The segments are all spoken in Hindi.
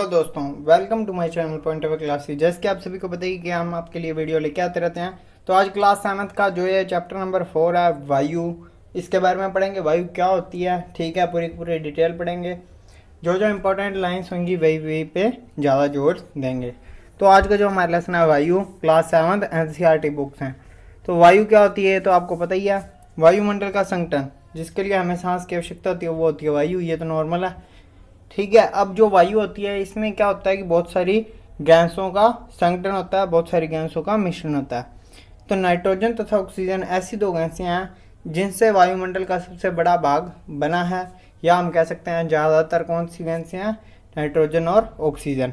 हेलो दोस्तों, welcome to my channel point of classes. जैसे कि आप सभी को पता ही कि हम आपके लिए वीडियो लेके आते रहते हैं। तो आज क्लास 7 का जो है चैप्टर नंबर 4 है वायु। इसके बारे में पढ़ेंगे, वायु क्या होती है, ठीक है, पूरी पूरी डिटेल पढ़ेंगे। जो जो इंपॉर्टेंट लाइंस होंगी वही वही पे ज़्यादा जोर देंगे। तो आज का जो हमारा लेसन है वायु, क्लास 7 NCERT बुक्स हैं। तो वायु क्या होती है तो आपको पता ही है। वायुमंडल का संगठन, जिसके लिए हमें सांस की आवश्यकता होती है, वो होती है वायु। ये तो नॉर्मल है, ठीक है। अब जो वायु होती है इसमें क्या होता है कि बहुत सारी गैसों का संगठन होता है, बहुत सारी गैसों का मिश्रण होता है। तो नाइट्रोजन तथा ऑक्सीजन ऐसी दो गैसें हैं जिनसे वायुमंडल का सबसे बड़ा भाग बना है, या हम कह सकते हैं ज़्यादातर कौन सी गैसें हैं, नाइट्रोजन और ऑक्सीजन।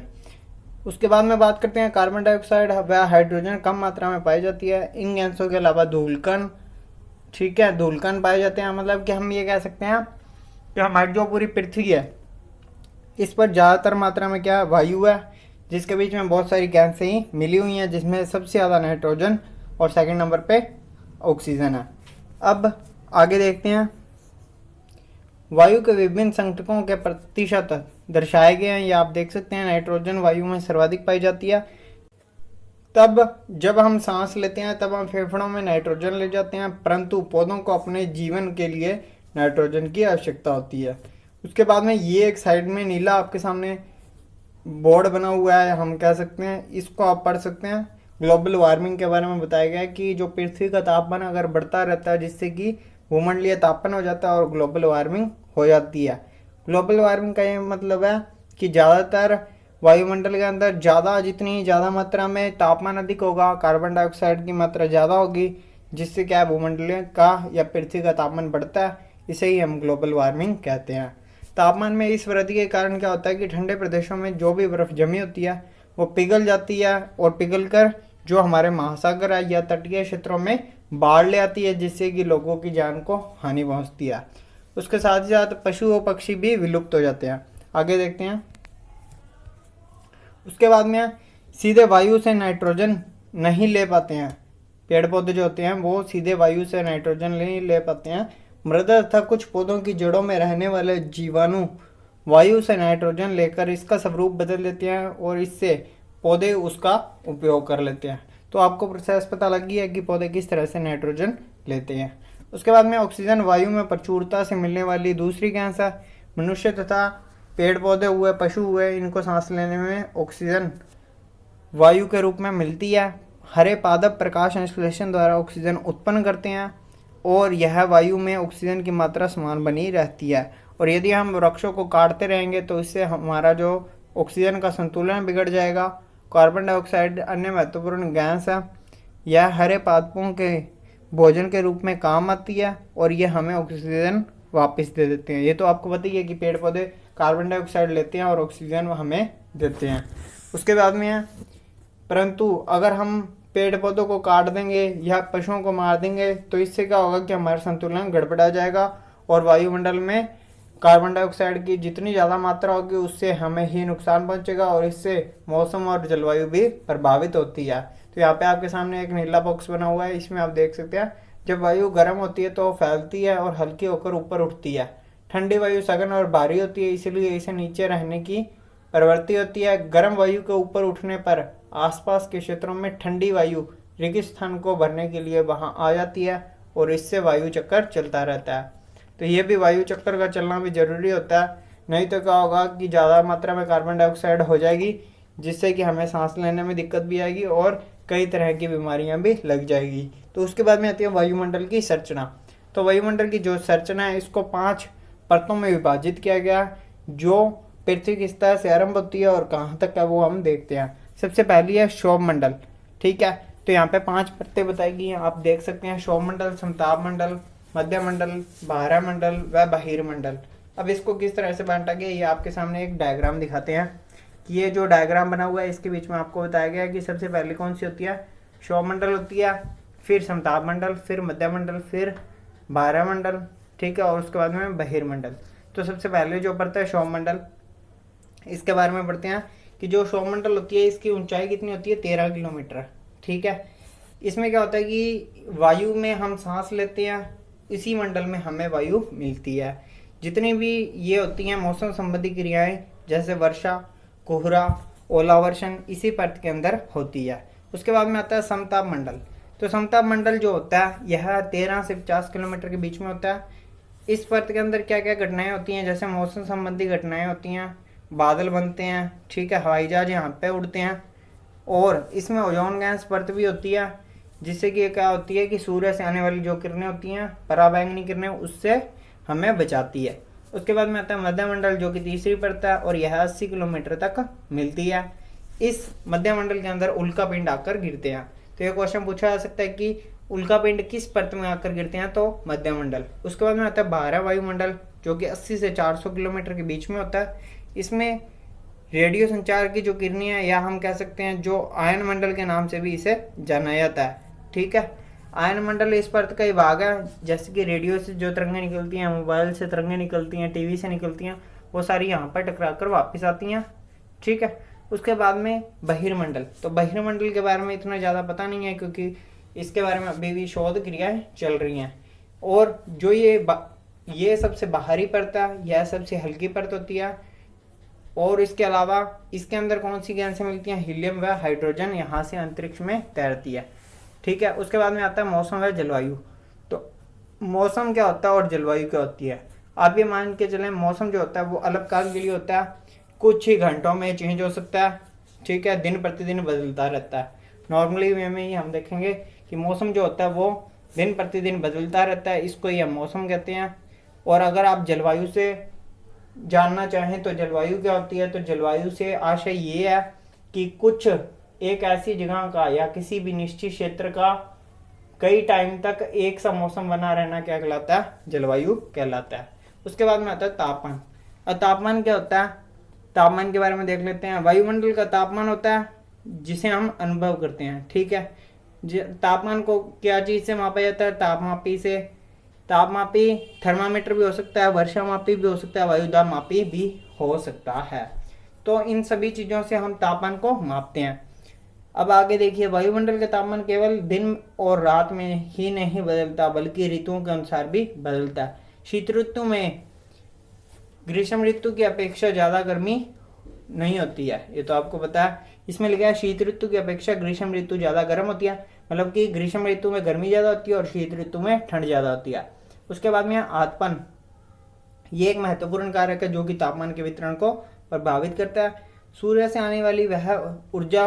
उसके बाद में बात करते हैं कार्बन डाइऑक्साइड व हाइड्रोजन कम मात्रा में पाई जाती है। इन गैसों के अलावा धूलकण, ठीक है, धूलकण पाए जाते हैं। मतलब कि हम ये कह सकते हैं कि हमारी जो पूरी पृथ्वी है इस पर ज़्यादातर मात्रा में क्या वायु है, जिसके बीच में बहुत सारी गैसें ही मिली हुई हैं, जिसमें सबसे ज़्यादा नाइट्रोजन और सेकंड नंबर पे ऑक्सीजन है। अब आगे देखते हैं, वायु के विभिन्न संगठकों के प्रतिशत दर्शाए गए हैं। ये आप देख सकते हैं, नाइट्रोजन वायु में सर्वाधिक पाई जाती है। तब जब हम सांस लेते हैं तब हम फेफड़ों में नाइट्रोजन ले जाते हैं, परंतु पौधों को अपने जीवन के लिए नाइट्रोजन की आवश्यकता होती है। उसके बाद में ये एक साइड में नीला आपके सामने बोर्ड बना हुआ है, हम कह सकते हैं, इसको आप पढ़ सकते हैं। ग्लोबल वार्मिंग के बारे में बताया गया है कि जो पृथ्वी का तापमान अगर बढ़ता रहता है जिससे कि भूमंडलीय तापन हो जाता है और ग्लोबल वार्मिंग हो जाती है। ग्लोबल वार्मिंग का ये मतलब है कि ज़्यादातर वायुमंडल के अंदर जितनी ज़्यादा मात्रा में तापमान अधिक होगा, कार्बन डाइऑक्साइड की मात्रा ज़्यादा होगी, जिससे क्या भूमंडलीय का या पृथ्वी का तापमान बढ़ता है। इसे ही हम ग्लोबल वार्मिंग कहते हैं। तापमान में इस वृद्धि के कारण क्या होता है कि ठंडे प्रदेशों में जो भी बर्फ जमी होती है वो पिघल जाती है, और पिघलकर जो हमारे महासागर है या तटीय क्षेत्रों में बाढ़ ले आती है, जिससे कि लोगों की जान को हानि पहुंचती है। उसके साथ ही साथ पशु और पक्षी भी विलुप्त हो जाते हैं। आगे देखते हैं। उसके बाद में सीधे वायु से नाइट्रोजन नहीं ले पाते हैं। पेड़ पौधे जो होते हैं वो सीधे वायु से नाइट्रोजन नहीं ले पाते हैं। मृदा तथा कुछ पौधों की जड़ों में रहने वाले जीवाणु वायु से नाइट्रोजन लेकर इसका स्वरूप बदल देते हैं, और इससे पौधे उसका उपयोग कर लेते हैं। तो आपको प्रोसेस पता लग गया है कि पौधे किस तरह से नाइट्रोजन लेते हैं। उसके बाद में ऑक्सीजन वायु में प्रचुरता से मिलने वाली दूसरी गैस है। मनुष्य तथा पेड़ पौधे हुए, पशु हुए, इनको सांस लेने में ऑक्सीजन वायु के रूप में मिलती है। हरे पादप प्रकाश संश्लेषण द्वारा ऑक्सीजन उत्पन्न करते हैं, और यह वायु में ऑक्सीजन की मात्रा समान बनी रहती है। और यदि हम वृक्षों को काटते रहेंगे तो इससे हमारा जो ऑक्सीजन का संतुलन बिगड़ जाएगा। कार्बन डाइऑक्साइड अन्य महत्वपूर्ण गैस है। यह हरे पादपों के भोजन के रूप में काम आती है, और यह हमें ऑक्सीजन वापस दे देते हैं। ये तो आपको पता ही है कि पेड़ पौधे कार्बन डाइऑक्साइड लेते हैं और ऑक्सीजन हमें देते हैं। उसके बाद में है, परंतु अगर हम पेड़ पौधों को काट देंगे या पशुओं को मार देंगे तो इससे क्या होगा कि हमारा संतुलन गड़बड़ा जाएगा, और वायुमंडल में कार्बन डाइऑक्साइड की जितनी ज़्यादा मात्रा होगी उससे हमें ही नुकसान पहुंचेगा, और इससे मौसम और जलवायु भी प्रभावित होती है। तो यहाँ पे आपके सामने एक नीला बॉक्स बना हुआ है, इसमें आप देख सकते हैं जब वायु गर्म होती है तो फैलती है और हल्की होकर ऊपर उठती है। ठंडी वायु सघन और भारी होती है, इसलिए इसे नीचे रहने की प्रवृत्ति होती है। गर्म वायु के ऊपर उठने पर आसपास के क्षेत्रों में ठंडी वायु रेगिस्तान को भरने के लिए वहां आ जाती है, और इससे वायु चक्कर चलता रहता है। तो ये भी वायु चक्कर का चलना भी जरूरी होता है, नहीं तो क्या होगा कि ज़्यादा मात्रा में कार्बन डाइऑक्साइड हो जाएगी, जिससे कि हमें सांस लेने में दिक्कत भी आएगी और कई तरह की बीमारियां भी लग जाएगी। तो उसके बाद में आती है वायुमंडल की संरचना। तो वायुमंडल की जो संरचना है इसको 5 परतों में विभाजित किया गया, जो पृथ्वी की सतह से आरंभ होती है और कहाँ तक है वो हम देखते हैं। सबसे पहली है क्षोभमंडल, ठीक है। तो यहाँ पे 5 परतें बताई गई हैं, आप देख सकते हैं। क्षोभमंडल, समताप मंडल, मध्य मंडल, बाह्य मंडल व बहिर्मंडल। अब इसको किस तरह से बांटा गया ये आपके सामने एक डायग्राम दिखाते हैं कि ये जो डायग्राम बना हुआ है इसके बीच में आपको बताया गया है कि सबसे पहले कौन सी होती है, क्षोभमंडल होती है, फिर समताप मंडल, फिर मध्य मंडल, फिर बाह्य मंडल, ठीक है, और उसके बाद में बहिर्मंडल। तो सबसे पहले जो पड़ता है क्षोभमंडल, इसके बारे में पढ़ते हैं कि जो क्षोभमंडल होती है इसकी ऊंचाई कितनी होती है, 13 किलोमीटर, ठीक है। इसमें क्या होता है कि वायु में हम सांस लेते हैं, इसी मंडल में हमें वायु मिलती है। जितनी भी ये होती हैं मौसम संबंधी क्रियाएं, जैसे वर्षा, कोहरा, ओलावर्षण इसी परत के अंदर होती है। उसके बाद में आता है समताप मंडल। तो समताप मंडल जो होता है यह 13 से 50 किलोमीटर के बीच में होता है। इस परत के अंदर क्या क्या घटनाएं होती हैं, जैसे मौसम संबंधी घटनाएं होती हैं, बादल बनते हैं, ठीक है, हवाई जहाज यहाँ पे उड़ते हैं, और इसमें ओजोन गैस परत भी होती है, जिससे कि क्या होती है कि सूर्य से आने वाली जो किरणें होती हैं, पराबैंगनी किरणें, उससे हमें बचाती है। उसके बाद में आता है मध्य मंडल, जो कि तीसरी परत है और यह 80 किलोमीटर तक मिलती है। इस मध्य मंडल के अंदर उल्का पिंड आकर गिरते हैं। तो ये क्वेश्चन पूछा जा सकता है कि उल्का पिंड किस परत में आकर गिरते हैं, तो मध्य मंडल। उसके बाद में आता है बारह वायुमंडल, जो कि 80 से 400 किलोमीटर के बीच में होता है। इसमें रेडियो संचार की जो किरणें हैं, या हम कह सकते हैं जो आयन मंडल के नाम से भी इसे जाना जाता है, ठीक है। आयन मंडल इस परत का ही भाग है, जैसे कि रेडियो से जो तरंगें निकलती हैं, मोबाइल से तरंगें निकलती हैं, टीवी से निकलती हैं, वो सारी यहाँ पर टकरा कर वापस आती हैं, ठीक है। उसके बाद में बहिर्मंडल। तो बहिर्मंडल के बारे में इतना ज़्यादा पता नहीं है, क्योंकि इसके बारे में अभी भी शोध क्रियाएं चल रही हैं। और जो ये सबसे बाहरी परत है, यह सबसे हल्की परत होती है। और इसके अलावा इसके अंदर कौन सी गैसें मिलती हैं, हीलियम व हाइड्रोजन यहाँ से अंतरिक्ष में तैरती है, ठीक है। उसके बाद में आता है मौसम व जलवायु। तो मौसम क्या होता है और जलवायु क्या होती है, आप ये मान के चलें मौसम जो होता है वो अल्पकाल के लिए होता है, कुछ ही घंटों में चेंज हो सकता है, ठीक है, दिन प्रतिदिन बदलता रहता है। नॉर्मली वे में ही हम देखेंगे कि मौसम जो होता है वो दिन प्रतिदिन बदलता रहता है, इसको ही हम मौसम कहते हैं। और अगर आप जलवायु से जानना चाहें तो जलवायु क्या होती है, तो जलवायु से आशय ये है कि कुछ एक ऐसी जगह का या किसी भी निश्चित क्षेत्र का कई टाइम तक एक सा मौसम बना रहना क्या कहलाता है, जलवायु कहलाता है। उसके बाद में आता है तापमान। और तापमान क्या होता है, तापमान के बारे में देख लेते हैं। वायुमंडल का तापमान होता है जिसे हम अनुभव करते हैं, ठीक है। तापमान को क्या चीज से मापा जाता है, तापमापी से। तापमापी थर्मामीटर भी हो सकता है, वर्षा मापी भी हो सकता है, वायुदाब मापी भी हो सकता है। तो इन सभी चीजों से हम तापमान को मापते हैं। अब आगे देखिए, वायुमंडल का तापमान केवल दिन और रात में ही नहीं बदलता, बल्कि ऋतुओं के अनुसार भी बदलता है। शीत ऋतु में ग्रीष्म ऋतु की अपेक्षा ज्यादा गर्मी नहीं होती है, ये तो आपको पता है। इसमें लिखा है शीत ऋतु की अपेक्षा ग्रीष्म ऋतु ज्यादा गर्म होती है, मतलब कि ग्रीष्म ऋतु में गर्मी ज्यादा होती है और शीत ऋतु में ठंड ज्यादा होती है। उसके बाद में आतपन, ये एक महत्वपूर्ण कारक है जो कि तापमान के वितरण को प्रभावित करता है। सूर्य से आने वाली वह ऊर्जा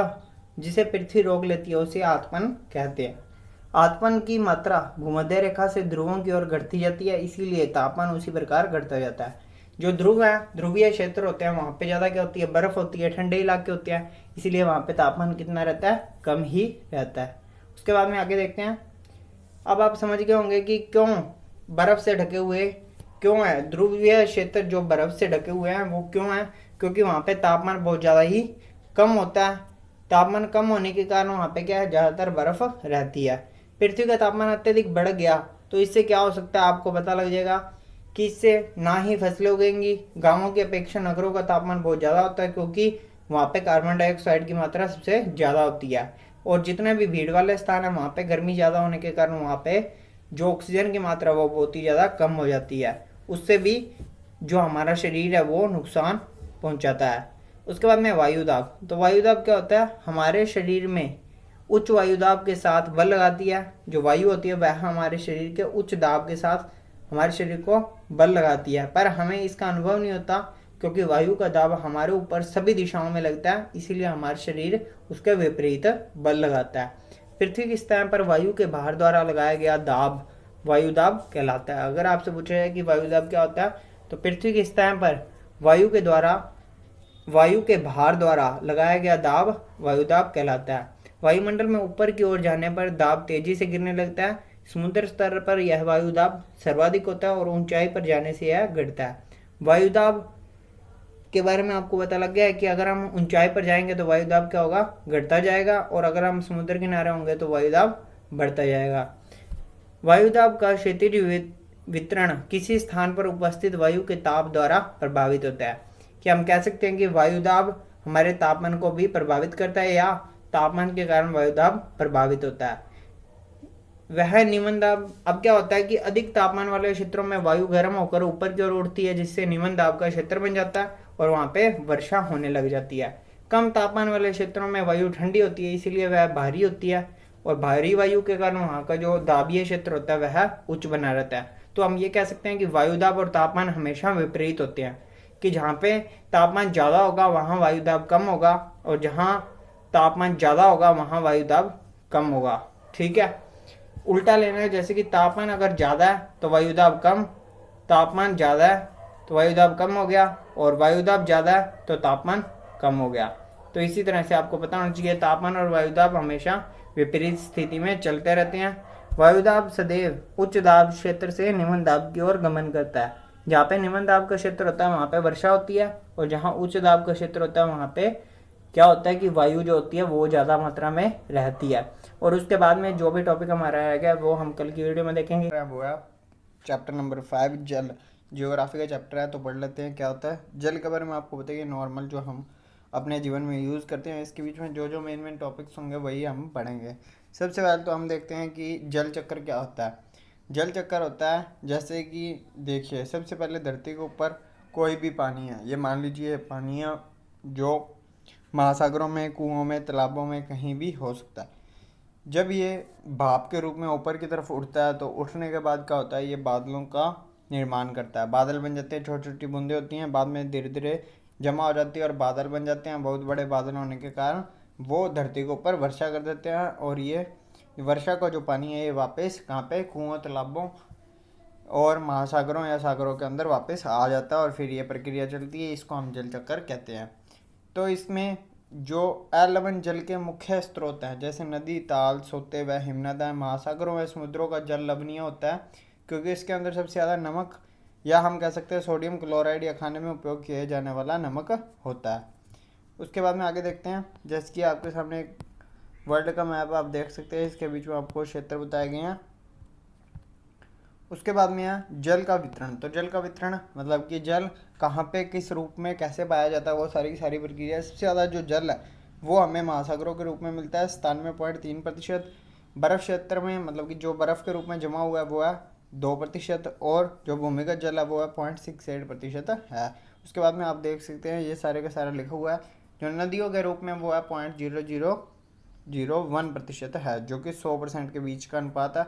जिसे पृथ्वी रोक लेती है उसे आतपन कहते हैं। आतपन की मात्रा भूमध्य रेखा से ध्रुवों की ओर घटती जाती है, इसीलिए तापमान उसी प्रकार घटता जाता है। जो ध्रुव है, ध्रुवीय क्षेत्र होते हैं, वहां पे ज्यादा क्या होती है, बर्फ होती है, ठंडे इलाके होते हैं, इसीलिए वहां पे तापमान कितना रहता है, कम ही रहता है। उसके बाद में आगे देखते हैं। अब आप समझ गए होंगे कि क्यों बर्फ से ढके हुए क्यों है, ध्रुवीय क्षेत्र जो बर्फ से ढके हुए हैं वो क्यों है, क्योंकि वहां पे तापमान बहुत ज्यादा ही कम होता है। तापमान कम होने के कारण वहां पे क्या है, ज्यादातर बर्फ रहती है। पृथ्वी का तापमान अत्यधिक बढ़ गया तो इससे क्या हो सकता है, आपको पता लग जाएगा कि इससे ना ही फसलें उगेंगी। गांवों की अपेक्षा नगरों का तापमान बहुत ज्यादा होता है, क्योंकि वहां पे कार्बन डाइऑक्साइड की मात्रा सबसे ज्यादा होती है। और जितने भी भीड़ वाले स्थान है वहां पे गर्मी ज्यादा होने के कारण वहां पे जो ऑक्सीजन की मात्रा वो बहुत ही ज्यादा कम हो जाती है, उससे भी जो हमारा शरीर है वो नुकसान पहुंचाता है। उसके बाद में वायुदाब। तो वायुदाब क्या होता है, हमारे शरीर में उच्च वायुदाब के साथ बल लगाती है। जो वायु होती है वह हमारे शरीर के उच्च दाब के साथ हमारे शरीर को बल लगाती है, पर हमें इसका अनुभव नहीं होता, क्योंकि वायु का दाब हमारे ऊपर सभी दिशाओं में लगता है, इसीलिए हमारा शरीर उसके विपरीत बल लगाता है। पृथ्वी की सतह पर वायु के भार द्वारा लगाया गया दाब वायुदाब कहलाता है। अगर आपसे पूछा जाए कि वायुदाब क्या होता है, तो पृथ्वी की सतह पर वायु के भार द्वारा लगाया गया दाब वायुदाब कहलाता है। वायुमंडल में ऊपर की ओर जाने पर दाब तेजी से गिरने लगता है। समुद्र स्तर पर यह वायुदाब सर्वाधिक होता है और ऊंचाई पर जाने से यह घटता है। वायुदाब के बारे में आपको पता लग गया है कि अगर हम ऊंचाई पर जाएंगे तो वायुदाब क्या होगा, घटता जाएगा, और अगर हम समुद्र किनारे होंगे तो वायुदाब बढ़ता जाएगा। वायुदाब का क्षैतिज वितरण किसी स्थान पर उपस्थित वायु के ताप द्वारा प्रभावित होता है। कि हम कह सकते हैं कि वायुदाब हमारे तापमान को भी प्रभावित करता है, या तापमान के कारण वायुदाब प्रभावित होता है। वह निम्न दाब। अब क्या होता है कि अधिक तापमान वाले क्षेत्रों में वायु गर्म होकर ऊपर की ओर उड़ती है, जिससे निम्न दाब का क्षेत्र बन जाता है और वहां पे वर्षा होने लग जाती है। कम तापमान वाले क्षेत्रों में वायु ठंडी होती है, इसीलिए वह भारी होती है, और भारी वायु के कारण वहाँ का जो दाबीय क्षेत्र होता है वह उच्च बना रहता है। तो हम ये कह सकते हैं कि वायुदाब और तापमान हमेशा विपरीत होते हैं, कि जहाँ पे तापमान ज़्यादा होगा वहाँ वायुदाब कम होगा, और जहाँ तापमान ज़्यादा होगा वहाँ वायुदाब कम होगा। ठीक है, उल्टा लेना है, जैसे कि तापमान अगर ज़्यादा है तो वायुदाब कम, तापमान ज़्यादा है तो वायुदाब कम हो गया, और वायुदाब ज़्यादा है तो तापमान कम हो गया। तो इसी तरह से आपको पता होना चाहिए तापमान और वायुदाब हमेशा विपरीत स्थिति में चलते रहते हैं। वायुदाब सदैव उच्च दाब क्षेत्र से निम्न दाब की ओर गमन करता है। जहाँ पे निम्न दाब का क्षेत्र होता है वहाँ पे वर्षा होती है, और जहाँ उच्च दाब का क्षेत्र होता है वहाँ पे क्या होता है कि वायु जो होती है वो ज़्यादा मात्रा में रहती है। और उसके बाद में जो भी टॉपिक हमारा रहेगा वो हम कल की वीडियो में देखेंगे। वो है चैप्टर नंबर 5 जल, जियोग्राफी का चैप्टर है, तो पढ़ लेते हैं क्या होता है जल के बारे में। आपको बताइए नॉर्मल जो हम अपने जीवन में यूज़ करते हैं, इसके बीच में जो जो मेन टॉपिक्स होंगे वही हम पढ़ेंगे। सबसे पहले तो हम देखते हैं कि जल चक्कर क्या होता है। जल चक्कर होता है जैसे कि देखिए, सबसे पहले धरती के ऊपर कोई भी पानी है, ये मान लीजिए पानियाँ जो महासागरों में, कुओं में, तालाबों में कहीं भी हो सकता है। जब ये भाप के रूप में ऊपर की तरफ उठता है तो उठने के बाद क्या होता है, ये बादलों का निर्माण करता है। बादल बन जाते हैं, छोटी छोटी बूंदें होती हैं, बाद में धीरे धीरे जमा हो जाती है और बादल बन जाते हैं। बहुत बड़े बादल होने के कारण वो धरती के ऊपर वर्षा कर देते हैं, और ये वर्षा का जो पानी है ये वापस कहाँ पे, कुओं, तालाबों और महासागरों या सागरों के अंदर वापस आ जाता है, और फिर ये प्रक्रिया चलती है। इसको हम जल चक्कर कहते हैं। तो इसमें जो अलवण जल के मुख्य स्रोत हैं जैसे नदी, ताल, सोते व हिमनद हैं, महासागरों व समुद्रों का जल लवणीय होता है, क्योंकि इसके अंदर सबसे ज़्यादा नमक, या हम कह सकते हैं सोडियम क्लोराइड, या खाने में उपयोग किए जाने वाला नमक होता है। उसके बाद में आगे देखते हैं, जैसे कि आपके सामने एक वर्ल्ड का मैप आप देख सकते हैं, इसके बीच में आपको क्षेत्र बताए गए हैं। उसके बाद में है जल का वितरण। तो जल का वितरण मतलब कि जल कहाँ पे, किस रूप में, कैसे पाया जाता है, वो सारी की सारी प्रक्रिया। सबसे ज़्यादा जो जल है वो हमें महासागरों के रूप में मिलता है 97.3%। बर्फ़ क्षेत्र में मतलब कि जो बर्फ़ के रूप में जमा हुआ है वो है 2%, और जो भूमिगत जल है वो है 0.68% है। उसके बाद में आप देख सकते हैं ये सारे का सारा लिखा हुआ है। जो नदियों के रूप में वो है 0.0001% है, जो कि 100% के बीच का अनुपात है,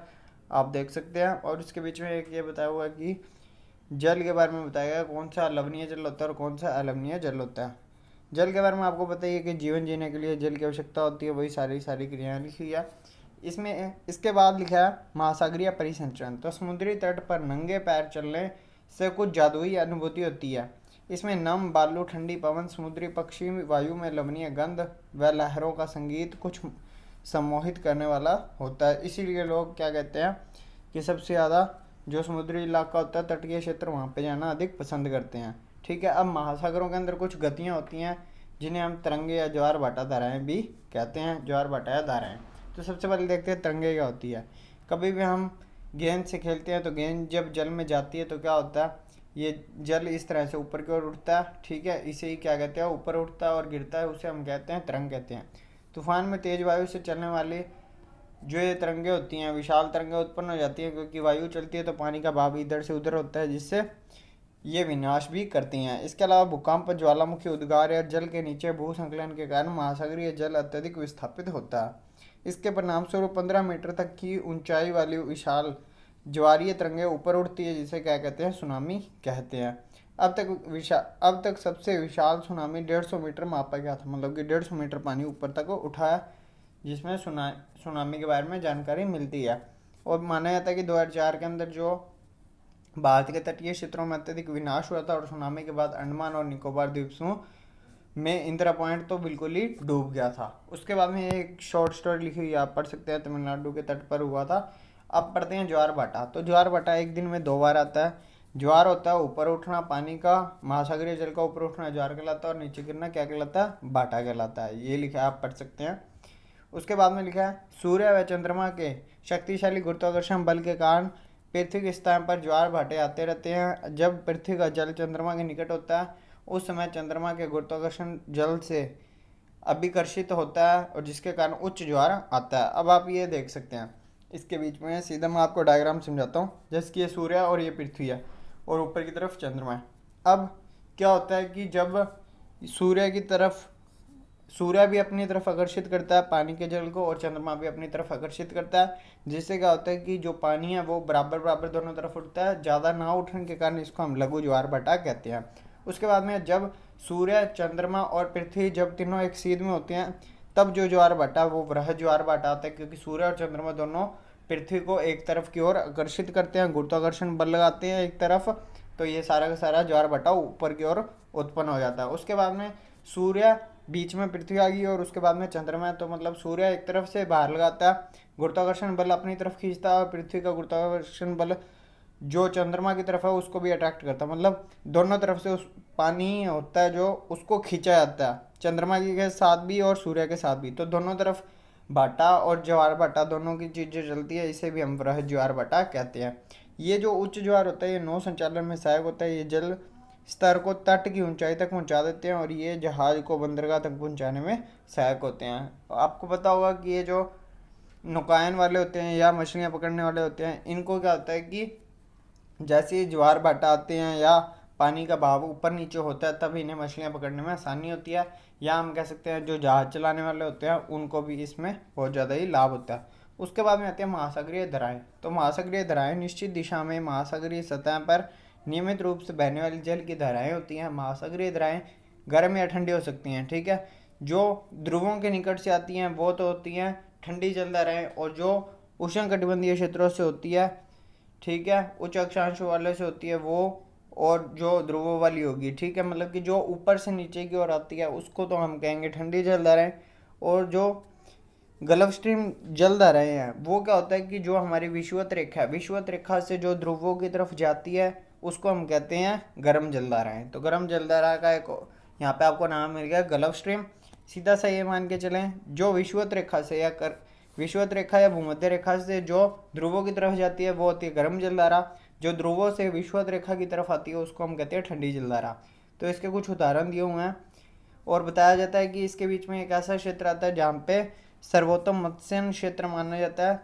आप देख सकते हैं। और इसके बीच में एक ये बताया हुआ है कि जल के बारे में बताया गया कौन सा लवणीय जल होता है और कौन सा अलवणीय जल होता है। जल के बारे में आपको बताइए कि जीवन जीने के लिए जल की आवश्यकता होती है, वही सारी क्रियाएं लिखी है इसमें। इसके बाद लिखा है महासागरीय परिसंचरण। तो समुद्री तट पर नंगे पैर चलने से कुछ जादुई अनुभूति होती है। इसमें नम बालू, ठंडी पवन, समुद्री पक्षी, वायु में लवणीय गंध व लहरों का संगीत कुछ सम्मोहित करने वाला होता है। इसीलिए लोग क्या कहते हैं कि सबसे ज़्यादा जो समुद्री इलाका होता है, तटीय क्षेत्र, वहाँ पे जाना अधिक पसंद करते हैं। ठीक है, अब महासागरों के अंदर कुछ गतियाँ होती हैं जिन्हें हम तरंगे या ज्वार भाटा धाराएँ भी कहते हैं, ज्वार भाटा या धाराएँ। तो सबसे पहले देखते हैं तरंगे क्या होती है। कभी भी हम गेंद से खेलते हैं तो गेंद जब जल में जाती है तो क्या होता है, ये जल इस तरह से ऊपर की ओर उठता है। ठीक है, इसे ही क्या कहते हैं, ऊपर उठता है और गिरता है, उसे हम कहते हैं तरंग कहते हैं। तूफान में तेज वायु से चलने वाली जो ये तरंगे होती हैं, विशाल तरंगे उत्पन्न हो जाती हैं, क्योंकि वायु चलती है तो पानी का भाव इधर से उधर होता है, जिससे ये विनाश भी करती हैं। इसके अलावा भूकंप, ज्वालामुखी उद्गार या जल के नीचे भूसंकलन के कारण महासागरीय जल अत्यधिक विस्थापित होता है। इसके परिणाम स्वरूप 15 मीटर तक की ऊंचाई वाली विशाल ज्वारीय तरंगे ऊपर उठती है, जिसे क्या कहते हैं, सुनामी कहते हैं। अब तक सबसे विशाल सुनामी 150 मीटर मापा गया था, मतलब कि 150 मीटर पानी ऊपर तक उठाया, जिसमें सुनामी के बारे में जानकारी मिलती है। और माना जाता है कि 2004 के अंदर जो भारत के तटीय क्षेत्रों में अत्यधिक विनाश हुआ था, और सुनामी के बाद अंडमान और निकोबार द्वीप समूह में इंदिरा पॉइंट तो बिल्कुल ही डूब गया था। उसके बाद में एक शॉर्ट स्टोरी लिखी हुई आप पढ़ सकते हैं, तमिलनाडु के तट पर हुआ था। अब पढ़ते हैं ज्वार भाटा। तो ज्वार भाटा एक दिन में 2 बार आता है। ज्वार होता है ऊपर उठना पानी का, महासागरीय जल का ऊपर उठना ज्वार कहलाता है, और नीचे गिरना क्या कहलाता है, भाटा कहलाता है। ये लिखा है, आप पढ़ सकते हैं। उसके बाद में लिखा है सूर्य व चंद्रमा के शक्तिशाली गुरुत्वाकर्षण बल के कारण पृथ्वी के स्थान पर ज्वार भाटे आते रहते हैं। जब पृथ्वी का जल चंद्रमा के निकट होता है उस समय चंद्रमा के गुरुत्वाकर्षण जल से अभिकर्षित होता है, और जिसके कारण उच्च ज्वार आता है। अब आप ये देख सकते हैं, इसके बीच में सीधा मैं आपको डायग्राम समझाता हूँ। जैसे कि ये सूर्य और ये पृथ्वी है, और ऊपर की तरफ चंद्रमा है। अब क्या होता है कि जब सूर्य की तरफ सूर्य भी अपनी तरफ आकर्षित करता है पानी के जल को और चंद्रमा भी अपनी तरफ आकर्षित करता है, जिससे क्या होता है कि जो पानी है वो बराबर बराबर दोनों तरफ उठता है। ज़्यादा ना उठने के कारण इसको हम लघु ज्वार भाटा कहते हैं। उसके बाद में जब सूर्य, चंद्रमा और पृथ्वी जब तीनों एक सीध में होते हैं, तब जो ज्वार भाटा वो वृहद ज्वार भाटा आता है, क्योंकि सूर्य और चंद्रमा दोनों पृथ्वी को एक तरफ की ओर आकर्षित करते हैं, गुरुत्वाकर्षण बल लगाते हैं एक तरफ, तो ये सारा का सारा ज्वार भाटा ऊपर की ओर उत्पन्न हो जाता है। उसके बाद में सूर्य, बीच में पृथ्वी आ गई और उसके बाद में चंद्रमा है, तो मतलब सूर्य एक तरफ से बाहर लगाता है, गुरुत्वाकर्षण बल अपनी तरफ खींचता है, और पृथ्वी का गुरुत्वाकर्षण बल जो चंद्रमा की तरफ है उसको भी अट्रैक्ट करता है। मतलब दोनों तरफ से उस पानी होता है जो उसको खींचा जाता है, चंद्रमा के साथ भी और सूर्य के साथ भी, तो दोनों तरफ भाटा और ज्वार भाटा दोनों की चीज़ें चलती है, इसे भी हम वृहद ज्वार भाटा कहते हैं। ये जो उच्च ज्वार होता है ये नौ संचालन में सहायक होता है, ये जल स्तर को तट की ऊंचाई तक पहुंचा देते हैं और ये जहाज को बंदरगाह तक पहुंचाने में सहायक होते हैं। आपको पता होगा कि ये जो नौकायन वाले होते हैं या मछलियां पकड़ने वाले होते हैं, इनको क्या होता है कि जैसे ज्वार भाटा आते हैं या पानी का बहाव ऊपर नीचे होता है, तब इन्हें मछलियां पकड़ने में आसानी होती है। या हम कह सकते हैं जो जहाज चलाने वाले होते हैं उनको भी इसमें बहुत ज़्यादा ही लाभ होता है। उसके बाद में आते हैं महासागरीय धाराएं। तो महासागरीय धाराएं निश्चित दिशा में महासागरीय सतह पर नियमित रूप से बहने वाली जल की धाराएं होती हैं। महासागरीय धाराएं गर्म या ठंडी हो सकती हैं, ठीक है। जो ध्रुवों के निकट से आती हैं वो तो होती हैं ठंडी जल धाराएं, और जो उष्णकटिबंधीय क्षेत्रों से होती है, ठीक है, उच्च अक्षांश वाले से होती है वो, और जो ध्रुवों वाली होगी, ठीक है, मतलब कि जो ऊपर से नीचे की ओर आती है उसको तो हम कहेंगे ठंडी जल धाराएं। और जो गल्फ स्ट्रीम जल धाराएं हैं वो क्या होता है कि जो हमारी विषुवत रेखा है, विषुवत रेखा से जो ध्रुवों की तरफ जाती है उसको हम कहते हैं गर्म जल धाराएं। तो गर्म जल धारा का एक यहाँ पे आपको नाम मिल गया गल्फ स्ट्रीम। सीधा सा ये मान के चलें, जो विषुवत रेखा से या विषुवत रेखा या भूमध्य रेखा से जो ध्रुवों की तरफ जाती है वो होती है गर्म जलधारा, जो ध्रुवों से विषुवत रेखा की तरफ आती है उसको हम कहते हैं ठंडी जलधारा। तो इसके कुछ उदाहरण दिए हुए हैं और बताया जाता है कि इसके बीच में एक ऐसा क्षेत्र आता है जहाँ पे सर्वोत्तम मत्स्य क्षेत्र माना जाता है,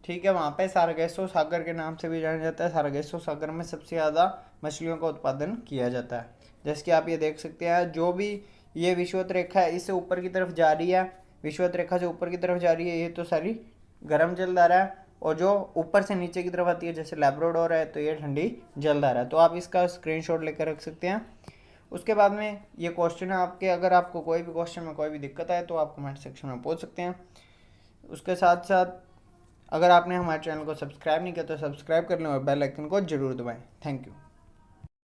ठीक है। वहाँ पे सारगेसो सागर के नाम से भी जाना जाता है। सारगेसो सागर में सबसे ज़्यादा मछलियों का उत्पादन किया जाता है। जैसे कि आप ये देख सकते हैं, जो भी ये विषुवत रेखा है इससे ऊपर की तरफ जा रही है, विषुवत रेखा से ऊपर की तरफ जा रही है, ये तो सारी गर्म जलधारा है। और जो ऊपर से नीचे की तरफ आती है जैसे लैब्राडोर है, तो ये ठंडी जलधारा है। तो आप इसका स्क्रीनशॉट लेकर रख सकते हैं। उसके बाद में ये क्वेश्चन है आपके, अगर आपको कोई भी क्वेश्चन में कोई भी दिक्कत आए तो आप कमेंट सेक्शन में पूछ सकते हैं। उसके साथ साथ अगर आपने हमारे चैनल को सब्सक्राइब नहीं किया तो सब्सक्राइब कर लें और बेल आइकन को जरूर दबाएं। Thank you.